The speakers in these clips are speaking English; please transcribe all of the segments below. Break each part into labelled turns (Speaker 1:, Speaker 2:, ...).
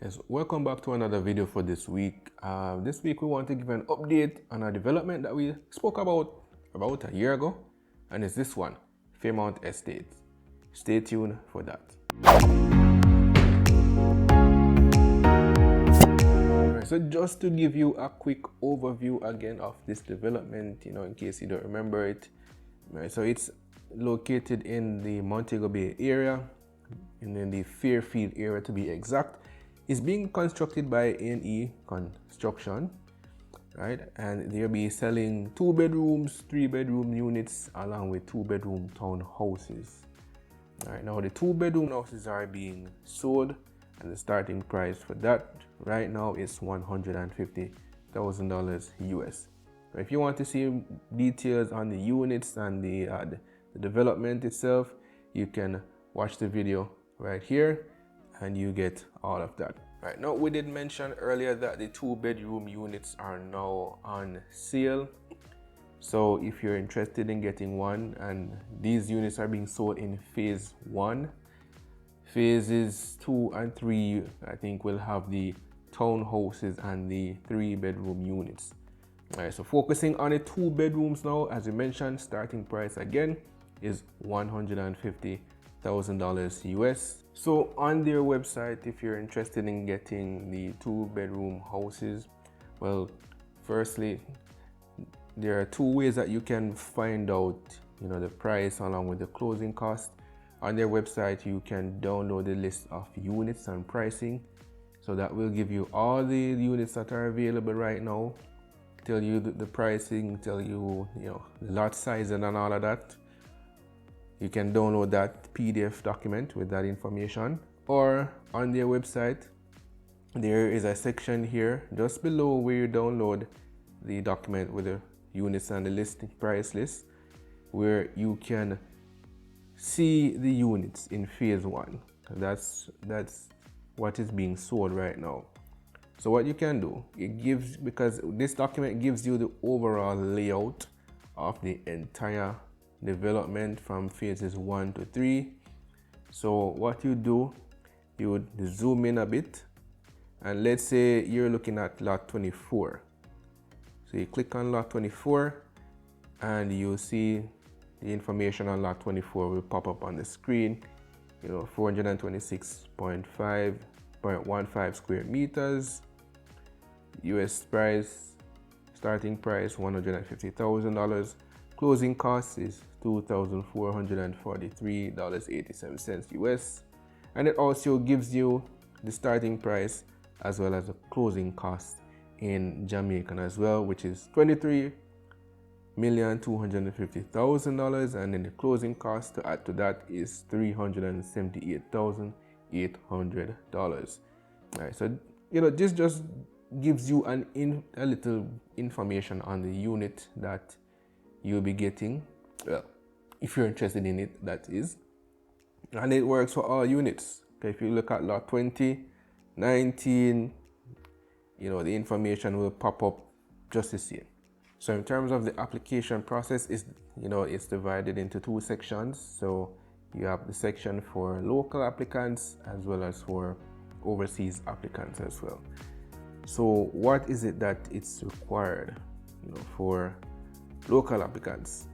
Speaker 1: Yes, welcome back to another video for this week. This week we want to give an update on a development that we spoke about a year ago, and it's this one, Fairmont Estates. Stay tuned for that. Alright, so just to give you a quick overview again of this development, in case you don't remember it. Right, so it's located in the Montego Bay area, and in the Fairfield area to be exact. It's being constructed by A&E Construction, right? And they'll be selling 2 bedrooms, 3 bedroom units, along with 2 bedroom townhouses. All right, now the 2 bedroom houses are being sold, and the starting price for that right now is $150,000 US. If you want to see details on the units and the development itself, you can watch the video right here and you get all of that. Right, now we did mention earlier that the 2 bedroom units are now on sale. So if you're interested in getting one, and these units are being sold in phase 1. Phases 2 and 3, I think, will have the townhouses and the 3 bedroom units. All right, so focusing on the 2 bedrooms now, as we mentioned, starting price again is $150,000 US. So on their website, if you're interested in getting the 2 bedroom houses, well, firstly, there are 2 ways that you can find out, the price along with the closing cost. On their website, you can download the list of units and pricing. So that will give you all the units that are available right now, tell you the pricing, tell you, the lot size and all of that. You can download that PDF document with that information, or on their website, there is a section here just below where you download the document with the units and the price list, where you can see the units in phase 1. That's what is being sold right now. So what you can do, because this document gives you the overall layout of the entire development from phases 1 to 3. So what you do, you would zoom in a bit, and let's say you're looking at lot 24. So you click on lot 24 and you see the information on lot 24 will pop up on the screen. 426.15 square meters, US price, starting price $150,000, closing cost is $2,443.87 US, and it also gives you the starting price as well as the closing cost in Jamaican as well, which is $23,250,000, and then the closing cost to add to that is $378,800. Right, so this just gives you a little information on the unit that you'll be getting, well, if you're interested in it, that is. And it works for all units. Okay, if you look at lot 20, 19, the information will pop up just the same. So in terms of the application process, it's divided into 2 sections. So you have the section for local applicants as well as for overseas applicants as well. So what is it that it's required, for local applicants?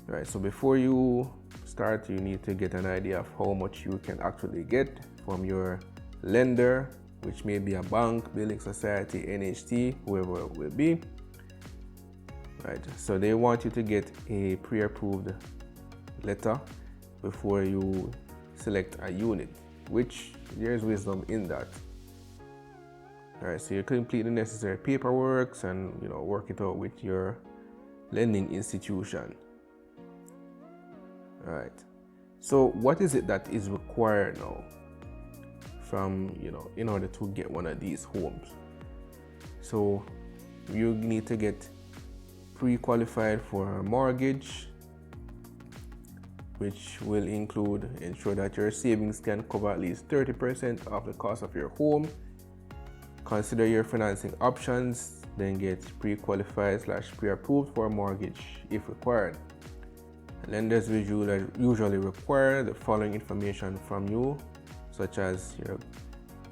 Speaker 1: Right, so before you start, you need to get an idea of how much you can actually get from your lender, which may be a bank, building society, NHT, whoever it will be. Right, so they want you to get a pre-approved letter before you select a unit, which there's wisdom in that. All right, so you complete the necessary paperwork and work it out with your lending institution. All right, so what is it that is required now from in order to get one of these homes? So you need to get pre-qualified for a mortgage, which will ensure that your savings can cover at least 30% of the cost of your home. Consider your financing options, then get pre-qualified / pre-approved for a mortgage if required. Lenders will usually require the following information from you, such as your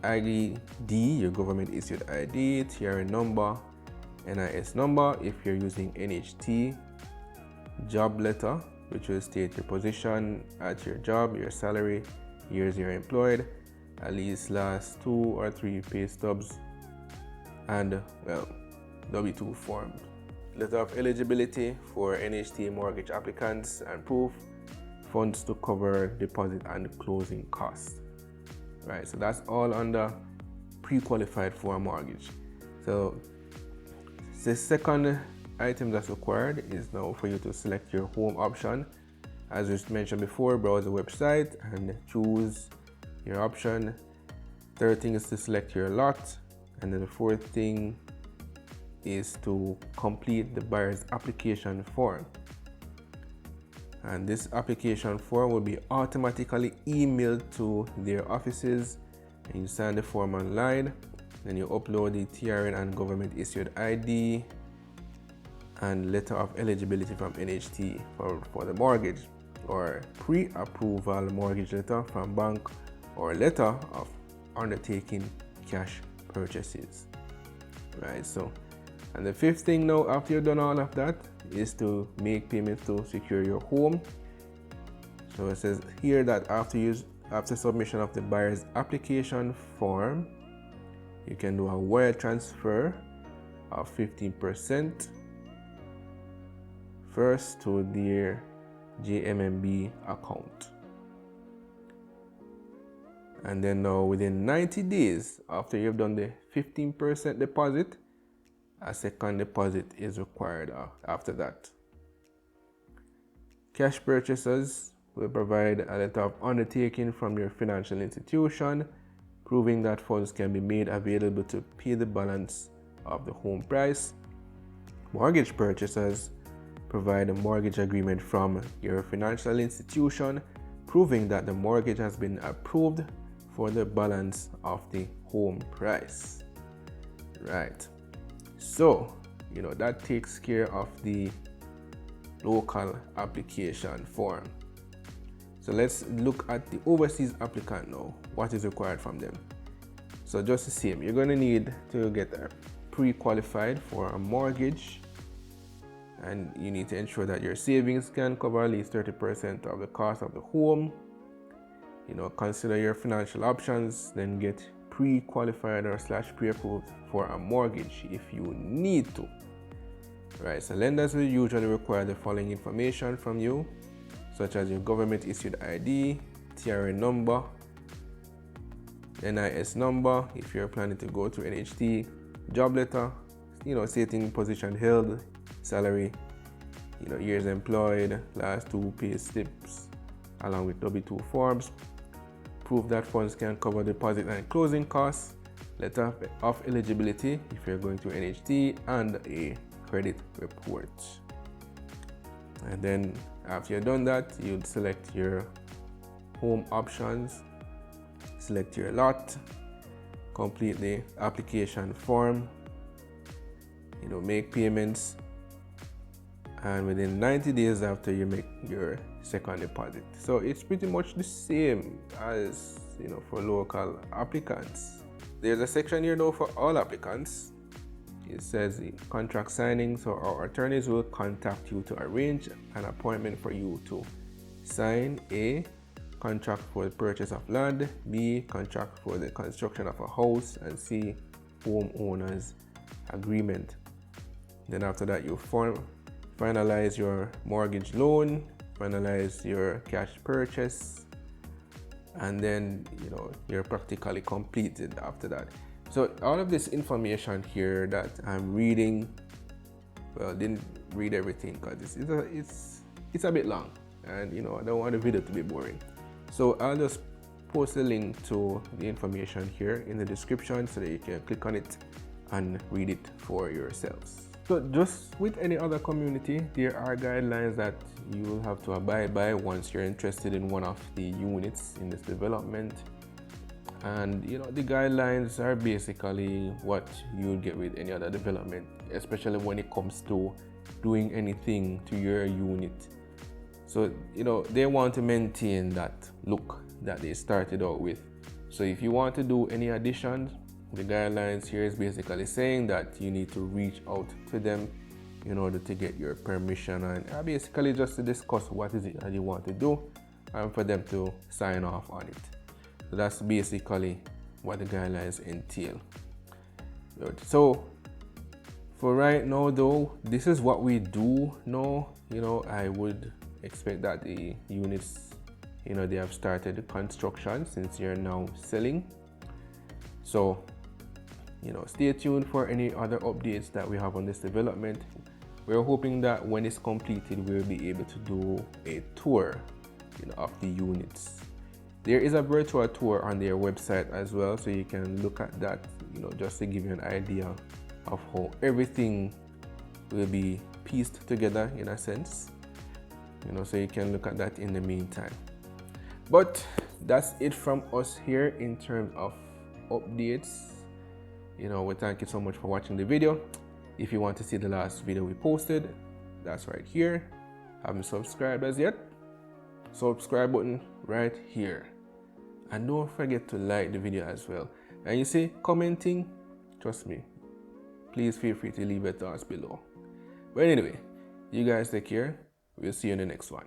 Speaker 1: ID, your government issued ID, TRN number, NIS number if you're using NHT, job letter, which will state your position at your job, your salary, years you're employed, at least last 2 or 3 pay stubs, and well, W2 form. Letter of eligibility for NHT mortgage applicants and proof, funds to cover deposit and closing costs. Right, so that's all under pre-qualified for a mortgage. So the second item that's required is now for you to select your home option. As we mentioned before, browse the website and choose your option. Third thing is to select your lot, and then the fourth thing is to complete the buyer's application form. And this application form will be automatically emailed to their offices, and you sign the form online. Then you upload the TRN and government issued ID and letter of eligibility from NHT for the mortgage, or pre-approval mortgage letter from bank, or letter of undertaking cash purchases. Right, so, and the fifth thing now, after you've done all of that, is to make payments to secure your home. So it says here that after submission of the buyer's application form, you can do a wire transfer of 15% first to their JMMB account. And then now within 90 days after you've done the 15% deposit, a second deposit is required after that. Cash purchasers will provide a letter of undertaking from your financial institution proving that funds can be made available to pay the balance of the home price. Mortgage purchasers provide a mortgage agreement from your financial institution proving that the mortgage has been approved for the balance of the home price. Right. So, that takes care of the local application form. So let's look at the overseas applicant now. What is required from them? So just the same, you're going to need to get pre-qualified for a mortgage, and you need to ensure that your savings can cover at least 30% of the cost of the home. Consider your financial options, then get pre-qualified or / pre-approved for a mortgage if you need to. Right, so lenders will usually require the following information from you, such as your government issued ID, TRN number, NIS number if you're planning to go to NHT, job letter, stating position held, salary, years employed, last 2 pay slips, along with W2 forms, proof that funds can cover deposit and closing costs, letter of eligibility if you're going to NHT, and a credit report. And then after you've done that, you'd select your home options, select your lot, complete the application form, make payments, and within 90 days after you make your second deposit. So it's pretty much the same as for local applicants. There's a section here though for all applicants. It says contract signing, so our attorneys will contact you to arrange an appointment for you to sign A, contract for the purchase of land, B, contract for the construction of a house, and C, homeowners agreement. Then after that, you finalize your mortgage loan, finalize your cash purchase, and then you're practically completed after that. So all of this information here that I'm reading, well, didn't read everything because it's a bit long, and I don't want the video to be boring. So I'll just post a link to the information here in the description so that you can click on it and read it for yourselves. So just with any other community, there are guidelines that you will have to abide by once you're interested in one of the units in this development. And the guidelines are basically what you'll get with any other development, especially when it comes to doing anything to your unit. So they want to maintain that look that they started out with, So if you want to do any additions, the guidelines here is basically saying that you need to reach out to them in order to get your permission, and basically just to discuss what is it that you want to do and for them to sign off on it. So that's basically what the guidelines entail. So for right now though, this is what we do know. I would expect that the units, they have started the construction since you're now selling. So stay tuned for any other updates that we have on this development. We're hoping that when it's completed, we'll be able to do a tour of the units. There is a virtual tour on their website as well, so you can look at that, just to give you an idea of how everything will be pieced together in a sense, so you can look at that in the meantime. But that's it from us here in terms of updates. We thank you so much for watching the video. If you want to see the last video we posted, that's right here. Haven't subscribed as yet? Subscribe button right here. And don't forget to like the video as well. And you see, commenting, trust me, please feel free to leave your thoughts below. But anyway, you guys take care. We'll see you in the next one.